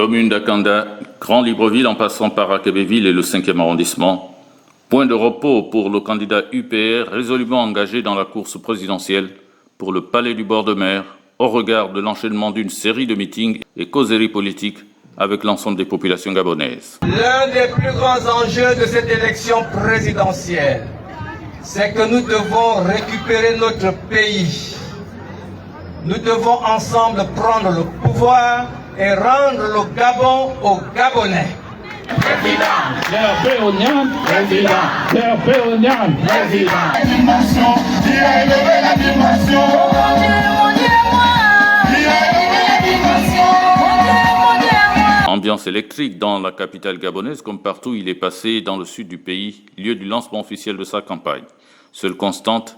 Commune d'Akanda, Grand Libreville en passant par Akebeville et le 5e arrondissement, point de repos pour le candidat UPR résolument engagé dans la course présidentielle pour le palais du bord de mer, au regard de l'enchaînement d'une série de meetings et causeries politiques avec l'ensemble des populations gabonaises. L'un des plus grands enjeux de cette élection présidentielle, c'est que nous devons récupérer notre pays. Nous devons ensemble prendre le pouvoir et rendre le Gabon aux Gabonais. Ambiance électrique dans la capitale gabonaise, comme partout il est passé dans le sud du pays, lieu du lancement officiel de sa campagne. Seule constante,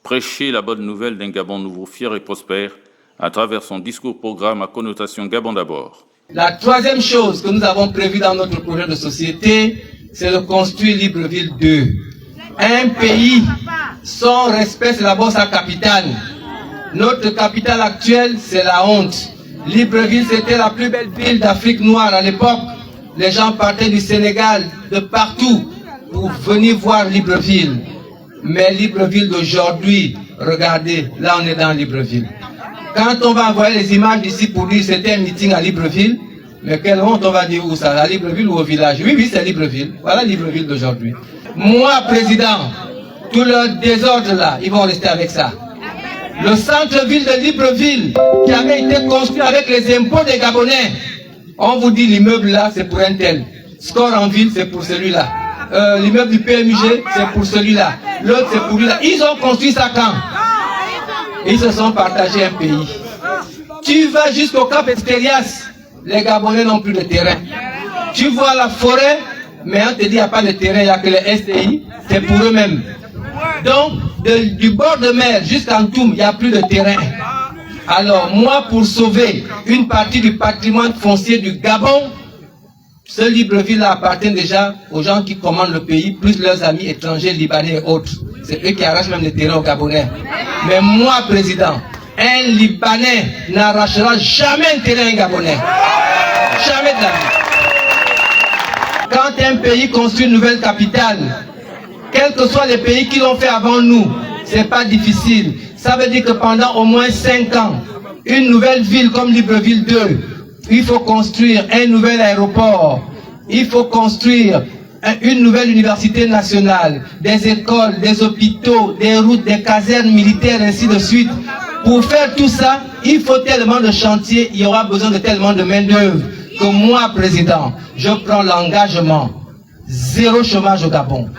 prêcher la bonne nouvelle d'un Gabon nouveau, fier et prospère, à travers son discours-programme à connotation Gabon d'abord. La troisième chose que nous avons prévue dans notre projet de société, c'est de construire Libreville 2. Un pays sans respect, c'est d'abord sa capitale. Notre capitale actuelle, c'est la honte. Libreville, c'était la plus belle ville d'Afrique noire à l'époque. Les gens partaient du Sénégal, de partout, pour venir voir Libreville. Mais Libreville d'aujourd'hui, regardez, là on est dans Libreville. Quand on va envoyer les images d'ici pour dire c'était un meeting à Libreville, mais quelle honte, on va dire où ça, à Libreville ou au village? Oui, c'est Libreville. Voilà Libreville d'aujourd'hui. Moi, président, tout le désordre là, ils vont rester avec ça. Le centre-ville de Libreville, qui avait été construit avec les impôts des Gabonais, on vous dit l'immeuble là, c'est pour un tel. Score en ville, c'est pour celui-là. L'immeuble du PMG, c'est pour celui-là. L'autre, c'est pour lui-là. Ils ont construit ça quand? Ils se sont partagés un pays. Tu vas jusqu'au Cap Esterias, les Gabonais n'ont plus de terrain. Tu vois la forêt, mais on te dit qu'il n'y a pas de terrain, il n'y a que les STI, c'est pour eux-mêmes. Donc, du bord de mer jusqu'en Toum, il n'y a plus de terrain. Alors, moi, pour sauver une partie du patrimoine foncier du Gabon, ce Libreville appartient déjà aux gens qui commandent le pays, plus leurs amis étrangers, libanais et autres. C'est eux qui arrachent même les terrains aux Gabonais. Mais moi, président, un Libanais n'arrachera jamais un terrain à un Gabonais. Jamais de la vie. Quand un pays construit une nouvelle capitale, quels que soient les pays qui l'ont fait avant nous, c'est pas difficile. Ça veut dire que pendant au moins 5 ans, une nouvelle ville comme Libreville 2, il faut construire un nouvel aéroport, il faut construire une nouvelle université nationale, des écoles, des hôpitaux, des routes, des casernes militaires, ainsi de suite. Pour faire tout ça, il faut tellement de chantiers, il y aura besoin de tellement de main-d'œuvre que moi, président, je prends l'engagement. Zéro chômage au Gabon.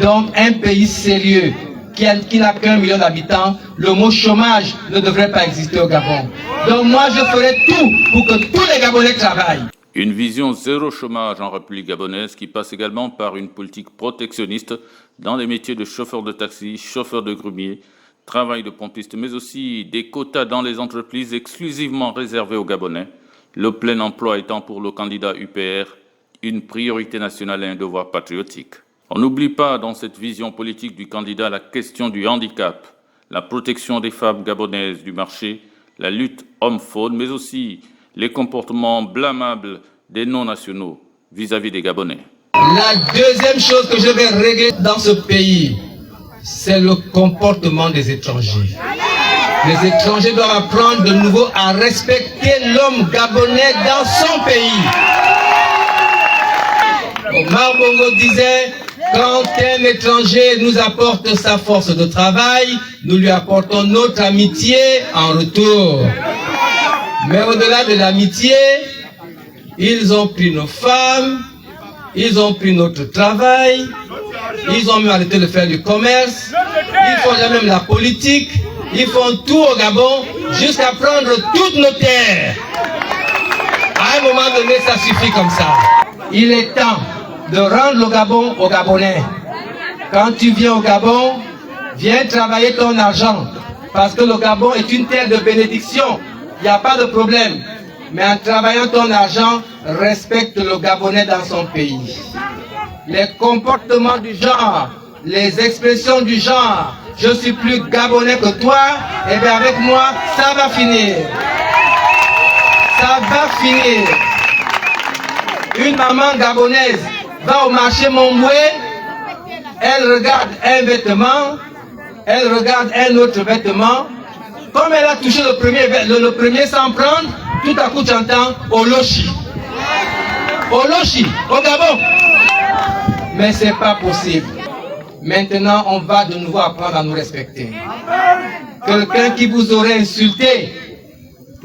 Donc, un pays sérieux qui n'a qu'1 million d'habitants, le mot chômage ne devrait pas exister au Gabon. Donc, moi, je ferai tout pour que tous les Gabonais travaillent. Une vision zéro chômage en République gabonaise qui passe également par une politique protectionniste dans les métiers de chauffeur de taxi, chauffeur de grumier, travail de pompiste, mais aussi des quotas dans les entreprises exclusivement réservés aux Gabonais, le plein emploi étant pour le candidat UPR une priorité nationale et un devoir patriotique. On n'oublie pas dans cette vision politique du candidat la question du handicap, la protection des femmes gabonaises du marché, la lutte homme-faune, mais aussi les comportements blâmables des non-nationaux vis-à-vis des Gabonais. La deuxième chose que je vais régler dans ce pays, c'est le comportement des étrangers. Les étrangers doivent apprendre de nouveau à respecter l'homme gabonais dans son pays. Omar Bongo disait, quand un étranger nous apporte sa force de travail, nous lui apportons notre amitié en retour. Mais au-delà de l'amitié, ils ont pris nos femmes, ils ont pris notre travail, ils ont même arrêté de faire du commerce, ils font même la politique, ils font tout au Gabon jusqu'à prendre toutes nos terres. À un moment donné, ça suffit comme ça. Il est temps de rendre le Gabon aux Gabonais. Quand tu viens au Gabon, viens travailler ton argent. Parce que le Gabon est une terre de bénédiction. Il n'y a pas de problème. Mais en travaillant ton argent, respecte le Gabonais dans son pays. Les comportements du genre, les expressions du genre, je suis plus Gabonais que toi, et bien avec moi, ça va finir. Ça va finir. Une maman gabonaise va au marché Momboué, elle regarde un vêtement, elle regarde un autre vêtement. Comme elle a touché le premier sans prendre, tout à coup tu entends Olochi. Olochi, au Gabon. Mais c'est pas possible. Maintenant, on va de nouveau apprendre à nous respecter. Quelqu'un qui vous aurait insulté,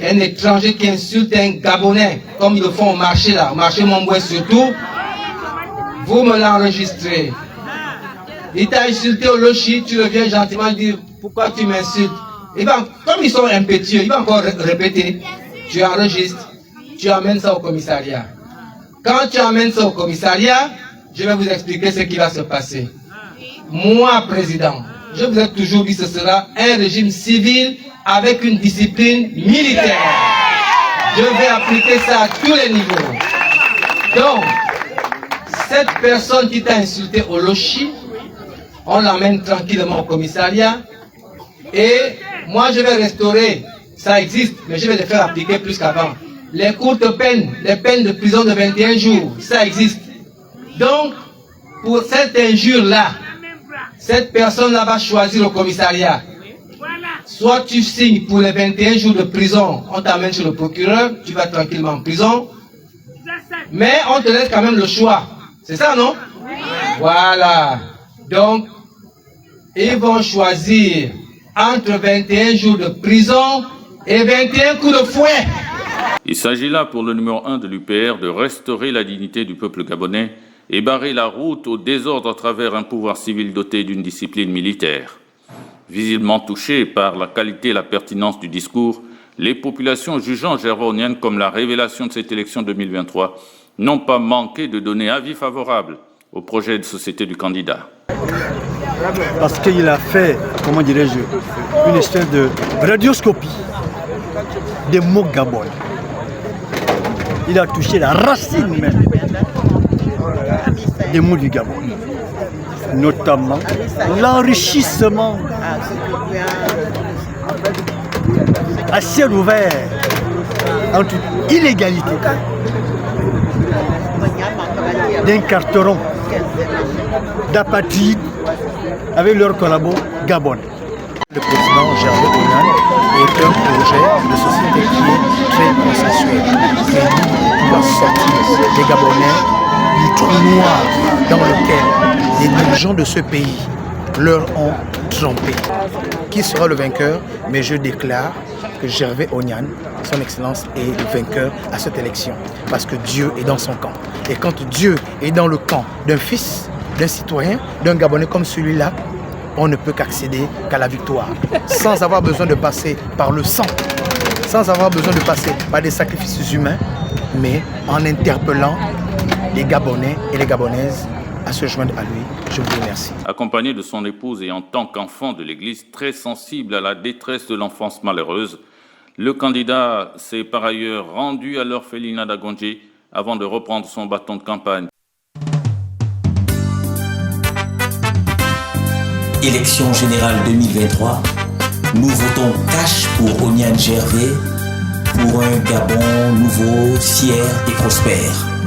un étranger qui insulte un Gabonais, comme ils le font au marché là, au marché Momboué surtout, vous me l'enregistrez. Il t'a insulté au Lochi, tu reviens gentiment dire pourquoi tu m'insultes. Comme ils sont impétueux, il va encore répéter. Tu enregistres, tu amènes ça au commissariat. Quand tu amènes ça au commissariat, je vais vous expliquer ce qui va se passer. Moi, président, je vous ai toujours dit que ce sera un régime civil avec une discipline militaire. Je vais appliquer ça à tous les niveaux. Donc, cette personne qui t'a insulté au Lochi, on l'emmène tranquillement au commissariat et moi je vais restaurer, ça existe, mais je vais le faire appliquer plus qu'avant. Les courtes peines, les peines de prison de 21 jours, ça existe. Donc, pour cette injure-là, cette personne-là va choisir au commissariat. Soit tu signes pour les 21 jours de prison, on t'amène chez le procureur, tu vas tranquillement en prison, mais on te laisse quand même le choix. C'est ça, non? Voilà. Donc, ils vont choisir entre 21 jours de prison et 21 coups de fouet. Il s'agit là pour le numéro 1 de l'UPR de restaurer la dignité du peuple gabonais et barrer la route au désordre à travers un pouvoir civil doté d'une discipline militaire. Visiblement touchées par la qualité et la pertinence du discours, les populations jugeant Gervais Onyan comme la révélation de cette élection 2023 n'ont pas manqué de donner avis favorable au projet de société du candidat. Parce qu'il a fait, comment dirais-je, une espèce de radioscopie des mots gabonais. Il a touché la racine même des mots du Gabon, notamment l'enrichissement à ciel ouvert entre illégalité d'un carteron d'apatrides avec leur collabo gabonais. Le président Gervais Onyan est un projet de société qui est très consensuel, qui va sortir des Gabonais du trou noir dans lequel les dirigeants de ce pays leur ont trompé. Qui sera le vainqueur? Mais je déclare que Gervais Onyan, son Excellence, est le vainqueur à cette élection. Parce que Dieu est dans son camp. Et quand Dieu est dans le camp d'un fils, d'un citoyen, d'un Gabonais comme celui-là, on ne peut qu'accéder qu'à la victoire, sans avoir besoin de passer par le sang, sans avoir besoin de passer par des sacrifices humains, mais en interpellant les Gabonais et les Gabonaises à se joindre à lui. Je vous remercie. Accompagné de son épouse et en tant qu'enfant de l'Église très sensible à la détresse de l'enfance malheureuse, le candidat s'est par ailleurs rendu à l'orphelinat d'Agondji avant de reprendre son bâton de campagne. Élection générale 2023, nous votons cash pour Onyan Gervais pour un Gabon nouveau, fier et prospère.